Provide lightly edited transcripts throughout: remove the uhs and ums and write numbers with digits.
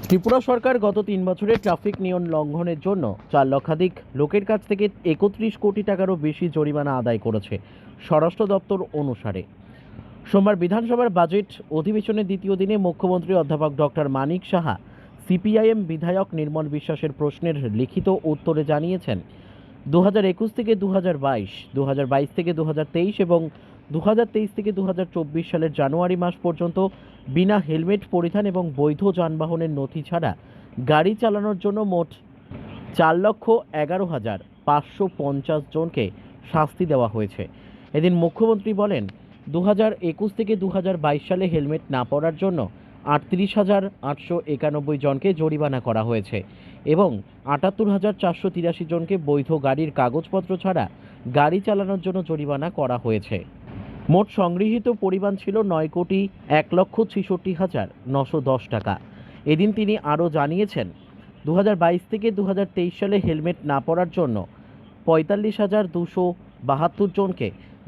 ত্রিপুরা সরকার গত ৩ বছরে ট্রাফিক নিয়ম লঙ্ঘনের জন্য ৪ লক্ষাধিক লোকের কাছ থেকে ৩১ কোটি টাকারও বেশি জরিমানা আদায় করেছে স্বরাষ্ট্র দপ্তর অনুসারে। সোমবার বিধানসভার বাজেট অধিবেশনের দ্বিতীয় দিনে মুখ্যমন্ত্রী অধ্যাপক ডক্টর মানিক সাহা সিপিআইএম বিধায়ক নির্মল বিশ্বাসের প্রশ্নের লিখিত উত্তরে জানিয়েছেন, ২০২১ থেকে ২০২২, ২০২২ থেকে ২০২৩ এবং ২০২৩ থেকে ২০২৪ সালের জানুয়ারি মাস পর্যন্ত বিনা হেলমেট পরিধান এবং বৈধ যানবাহনের নথি ছাড়া গাড়ি চালানোর জন্য মোট ৪,১১,৫৫০ জনকে শাস্তি দেওয়া হয়েছে। এদিন মুখ্যমন্ত্রী বলেন, ২০২১ থেকে ২০২২ সালে হেলমেট না পরার জন্য ৩৮,৮৯১ জনকে জরিমানা করা হয়েছে এবং ৭৮,৪৮৩ জনকে বৈধ গাড়ির কাগজপত্র ছাড়া গাড়ি চালানোর জন্য জরিমানা করা হয়েছে। মোট সংগৃহীত পরিমাণ ছিল ৯,৬৬,৯১০ টাকা। এদিন তিনি আরও জানিয়েছেন, ২০২২ থেকে ২০২৩ সালে হেলমেট না পরার জন্য ৪৫,২৭২ জনকে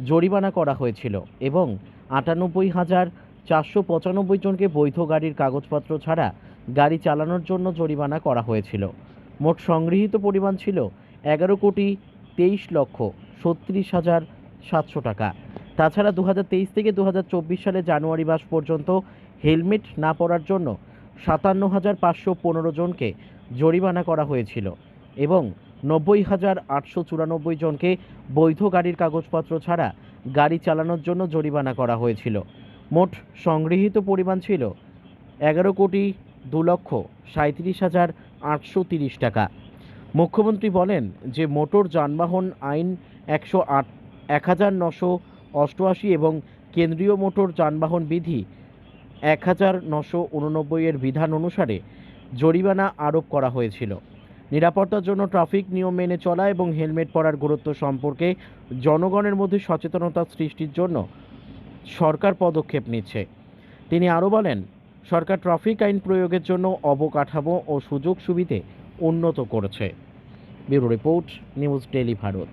জরিমানা করা হয়েছিল এবং ৯৮,৪৯৫ জনকে বৈধ গাড়ির কাগজপত্র ছাড়া গাড়ি চালানোর জন্য জরিমানা করা হয়েছিল। মোট সংগৃহীত পরিমাণ ছিল ১১,২৩,৩৬,৭০০ টাকা। তাছাড়া ২০২৩ থেকে ২০২৪ সালে জানুয়ারি মাস পর্যন্ত হেলমেট না পরার জন্য ৫৭,৫১৫ জনকে জরিমানা করা হয়েছিল এবং ৯০,৮৯৪ জনকে বৈধ গাড়ির কাগজপত্র ছাড়া গাড়ি চালানোর জন্য জরিমানা করা হয়েছিল। মোট সংগৃহীত পরিমাণ ছিল ১১,২৩,৩৭,৮৩০ টাকা। মুখ্যমন্ত্রী বলেন যে মোটর যানবাহন আইন ১,৯৮৮ এবং কেন্দ্রীয় মোটর যানবাহন বিধি ১,৯৮৯ এর বিধান অনুসারে জরিমানা আরোপ করা হয়েছিল। নিরাপত্তার জন্য ট্রাফিক নিয়ম মেনে চলা এবং হেলমেট পরার গুরুত্ব সম্পর্কে জনগণের মধ্যে সচেতনতা সৃষ্টির জন্য সরকার পদক্ষেপ নিচ্ছে। তিনি আরও বলেন, সরকার ট্রাফিক আইন প্রয়োগের জন্য অবকাঠামো ও সুযোগ সুবিধে উন্নত করেছে। Bureau report, news daily Bharat.